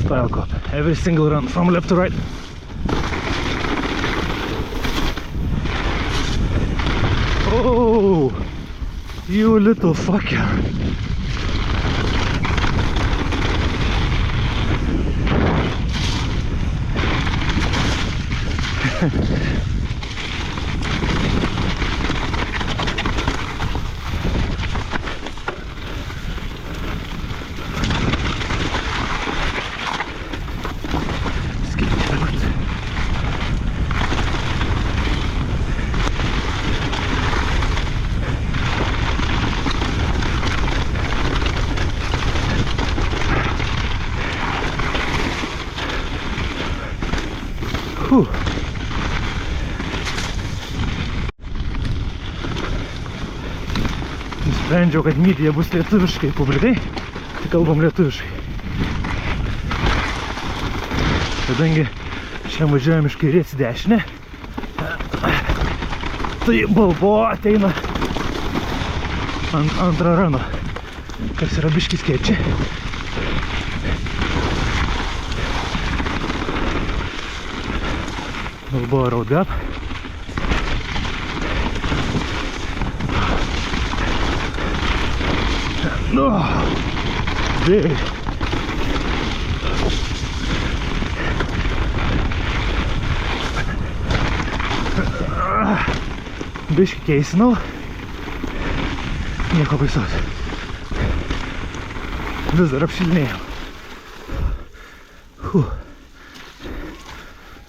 style cop. Every single run from left to right. Oh, you little fucker. Nusprendžiau, kad midija bus lietuviškai publikai, tai kalbam lietuviškai. Kadangi čia važiuojam iš kairės į dešinę, tai Balbo ateina ant antrą rano, kas yra biškis sketči. Balbo road up. No, big. Biškį keisinau. Nieko baisaus. Vis dar apšilnėjau.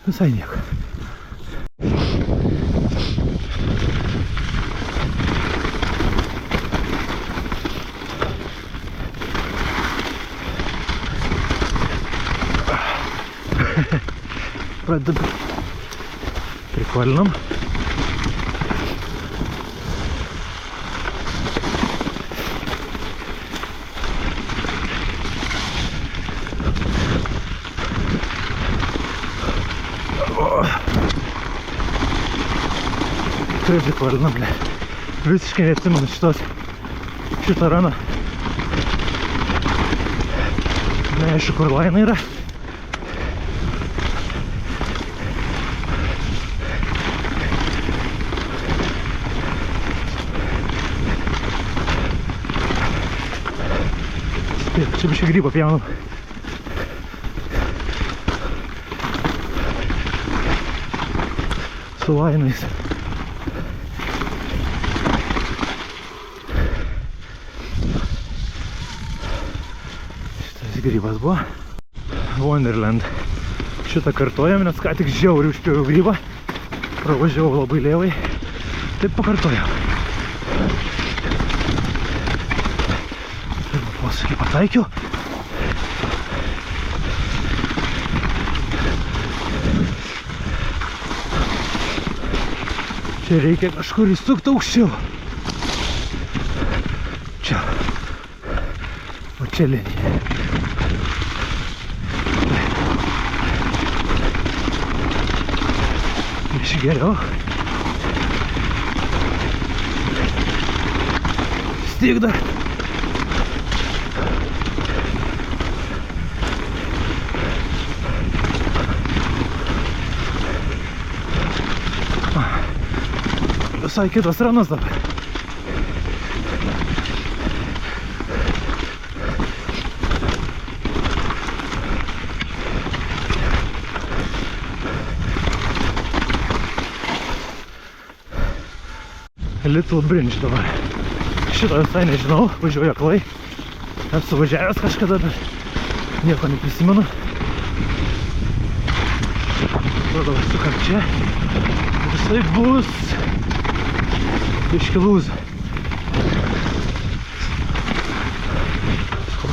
Visai nieko. Pradedam. Prikolinam. Tikrai prikolinam, ble. Visiškai neatsimenu šitą raną. Neaišku, kur laina yra. Čia biškai grybą pjaunam. Su lainais. Šitas grybas buvo. Wonderland. Šitą kartojam, nes ką tik žiauriai užpėjau grybą. Pravažiavau labai lėvai. Taip pakartojam. Posūkį pataikiau. Čia reikia kažkur įsukti aukščiau. Čia. O čia linija. Iš geriau. Stik dar. Visai kitas ranas dabar. Little Bridge dabar. Šito visai nežinau, važiuoju aklai. Esu važiavęs kažkada, bet nieko neprisimenu. Dabar sukam čia. Visai bus biški lūzų.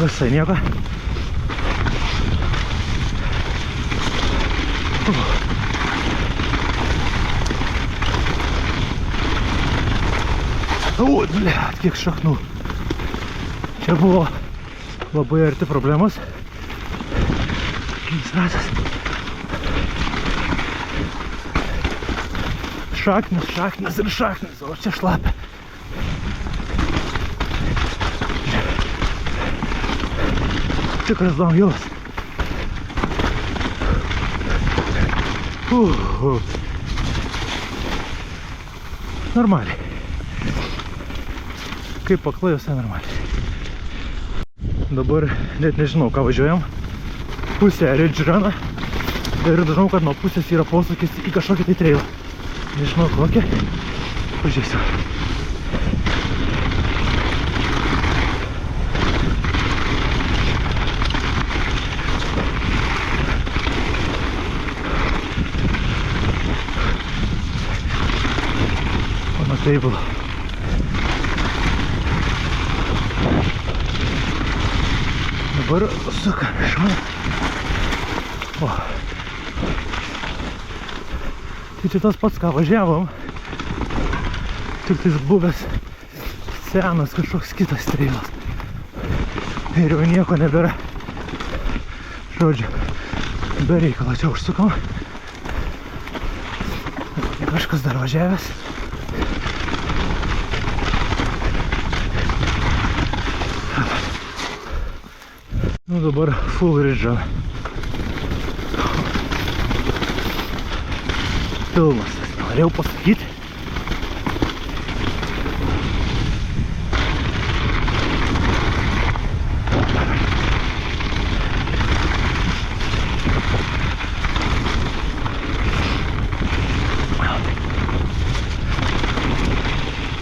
Visai nieko. O, blet, kiek šaknų. Čia buvo labai arti problemos. Kilis ratas. Šaknis, šaknis ir šaknis, o čia šlapia. Tikras downhillas. Normaliai. Kaip paklai, visai normaliai. Dabar net nežinau, ką važiuojam. Pusė Ridge Runą. Ir žinau, kad nuo pusės yra posūkis į kažkokį tai trailą. Nežinau kokį. Pažiūrėsiu. On a table. Dabar sukam iš mano. O. Tai čia tas pats, ką važiavom. Tik tais buvęs senas kažkoks kitas trailas. Ir jau nieko nebėra. Žodžiu, be reikalo čia užsukam. Kažkas dar važiavęs. Nu dabar full Ridge Run. Pilnas, norėjau pasakyti.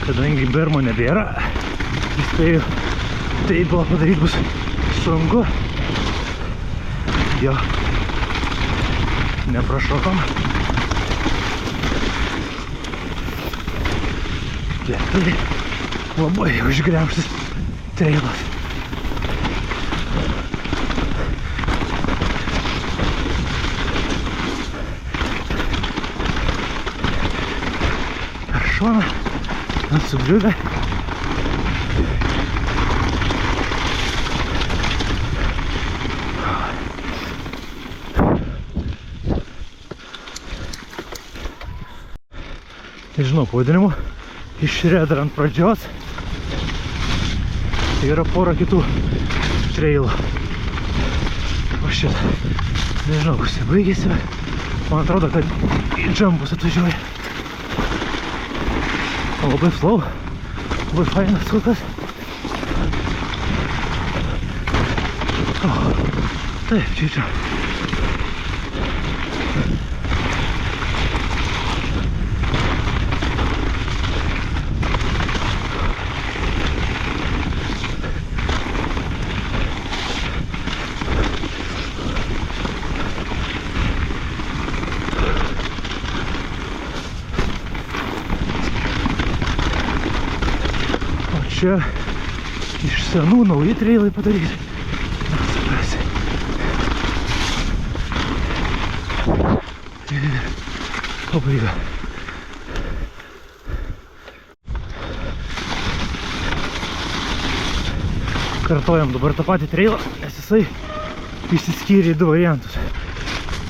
Kadangi bermo nebėra, įspėju, tai buvo padaryti bus sunku. Jo, neprašokom. Tai labai užgriauštas trailas. Per šoną, sugriuvę. Nežinau pavadinimu. Iš Red Run pradžios yra pora kitų trailų. O šitą nežinau, kur jis baigėsi, bet man atrodo, kad į džampus atvažiuoja. O labai flow, labai fainas kol kas. O, taip, čia. Čia iš senų nauji trailai padaryti. Na, suprasi. Pabaiga. Kartojam dabar tą patį trailą, nes jisai išsiskyrė į du variantus.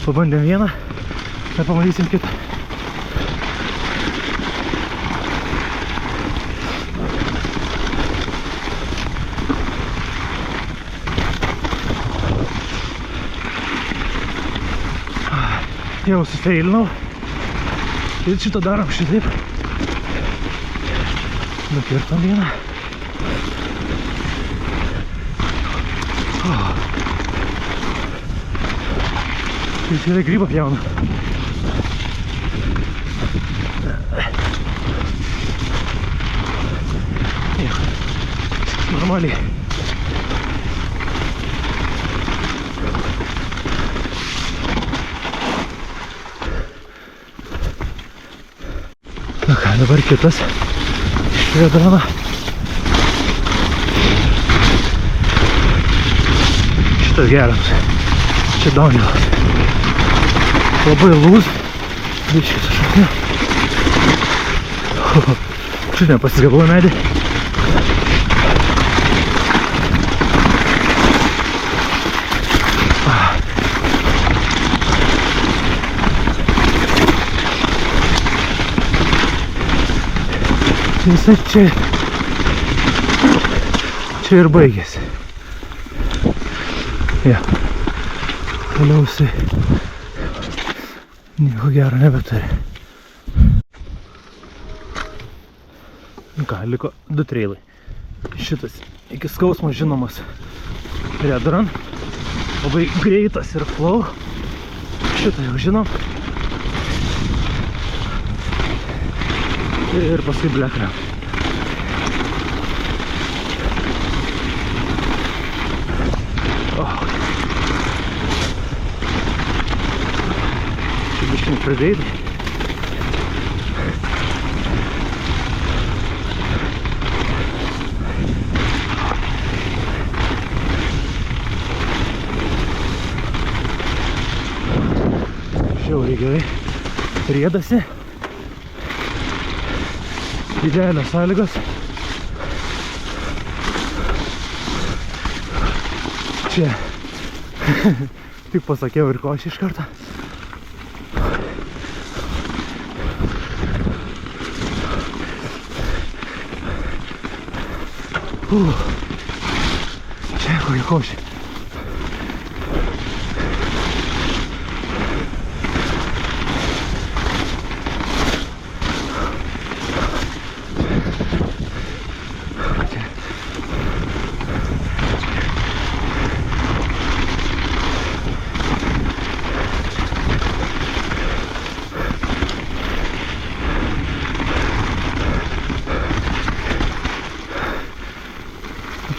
Pabandėm vieną, ir pamatysim kitą. Jau suseilinau. Ir šitą darom šitaip. Nukirtam vieną. Jis yra grybą pjauna. Normaliai. Na ką, dabar kitas iš Red Runo. Šitas geras. Čia downhillas. Labai lūz. Biškis šaknė. Šitą pasigavau medį. Jisai čia ir baigėsi. Ja. Toliau jisai Nieko gero nebeturi. Ką, liko 2 trailai. Šitas iki skausmo žinomas Red Run. Labai greitas ir flow. Šitą jau žinom. Ir paskui Black Run. Čia biškint pradėjai. Žiauriai gerai riedasi. Idealios sąlygos. Čia tik pasakiau ir ko aš iš karto. Čia kokia košė.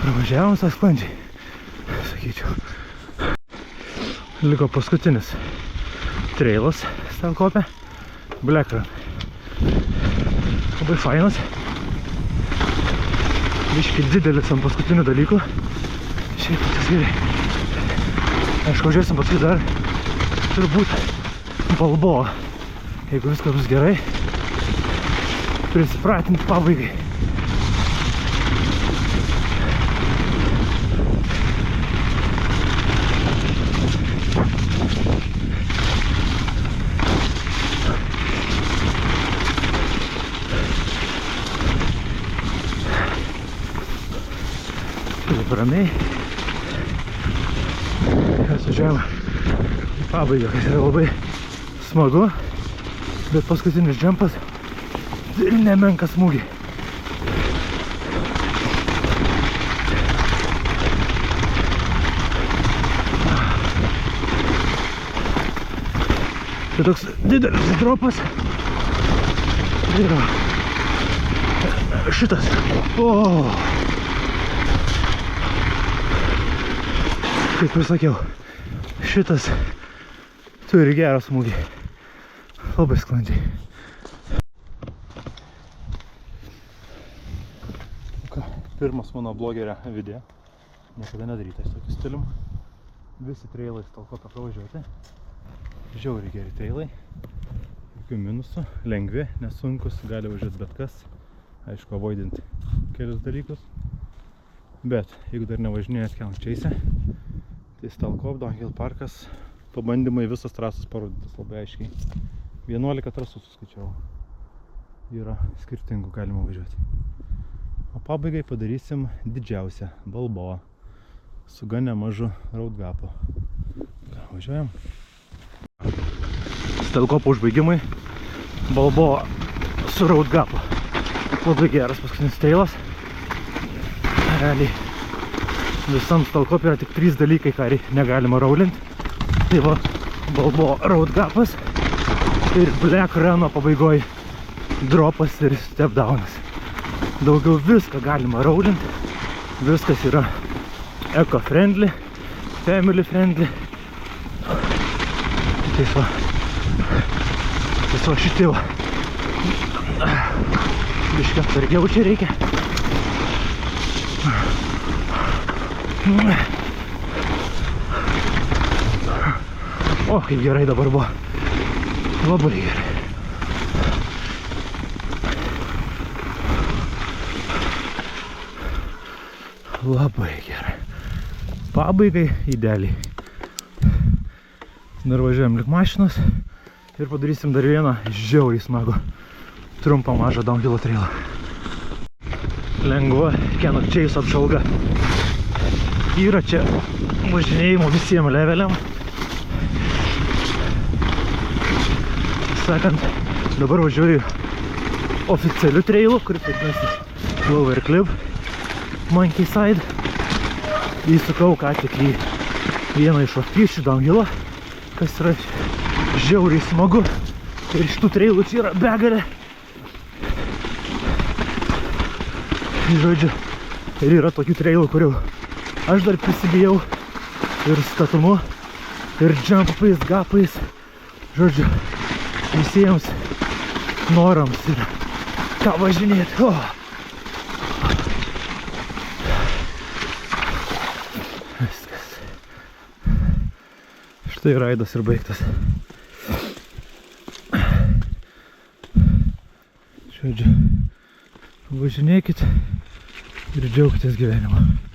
Pravažiavom tą sklandžiai, sakyčiau. Liko paskutinis trailas Stelkope, Black Run. Labai fainas. Biški didelis ant paskutinių dalykų. Šiaip tas gerai. Aišku, važiuosim paskui dar turbūt Balboa. Jeigu viskas bus gerai, prisipratinti pabaigai. Ramiai. Mes važiavome į pabaigą, kas yra labai smagu, bet paskutinis džempas ir nemenkas smūgiai. Tai toks didelis dropas. Ir šitas. Kaip ir sakiau, šitas turi gerą smūgį. Labai sklandžiai. Pirmas mano blogerio video. Niekada nedarytas tokiu stilium. Visi trailai Stelkope pravažiuoti. Žiauriai geri trailai. Jokių minusų. Lengvi, nesunkus, gali važiuoti bet kas. Aišku, avoidint kelius dalykus. Bet, jeigu dar nevažinėjat Kelmčiaise, tai Stelkope Downhill parkas, pabandymai visos trasos parodytas labai aiškiai. 11 trasų suskaičiavau. Yra skirtingų galima važiuoti. O pabaigai padarysim didžiausią Balboa su gan nemažu road gapu. Važiuojam. Stelkope užbaigimai. Balboa su road gapu. Labai geras paskutinis trailas. Realiai visam Stelkope yra tik 3 dalykai, ką negalima raulint. Tai va, Balboa road gapas ir Black Run'o pabaigoj dropas ir step downas. Daugiau viską galima raulint. Viskas yra eco-friendly, family-friendly. Tai va šitie va. Biškai atsargiau čia reikia. O, kaip gerai dabar buvo. Labai gerai. Labai gerai. Pabaigai idealiai. Dar važiuojam lik mašinos ir padarysim dar vieną žiauriai smagų trumpą mažą downhillo trailą. Lengva Kelmčiaise apžvalga. Yra čia važinėjimo visiems leveliam. sakant, dabar važiuoju oficialiu trailu, kuris vadinasi Clover Cliff Monkey Side. Įsukau ką tik į vieną iš apkyšių downhillą, kas yra žiauriai smagu. Ir šitų trailų čia yra begalė. Žodžiu, ir yra tokių trailų, kurių aš dar prisibijau ir statumu, ir jumpais, gapais. Žodžiu, visiems norams ir ką važinėti. Viskas. Štai raidas ir baigtas. Žodžiu, važinėkit ir džiaugitės gyvenimu.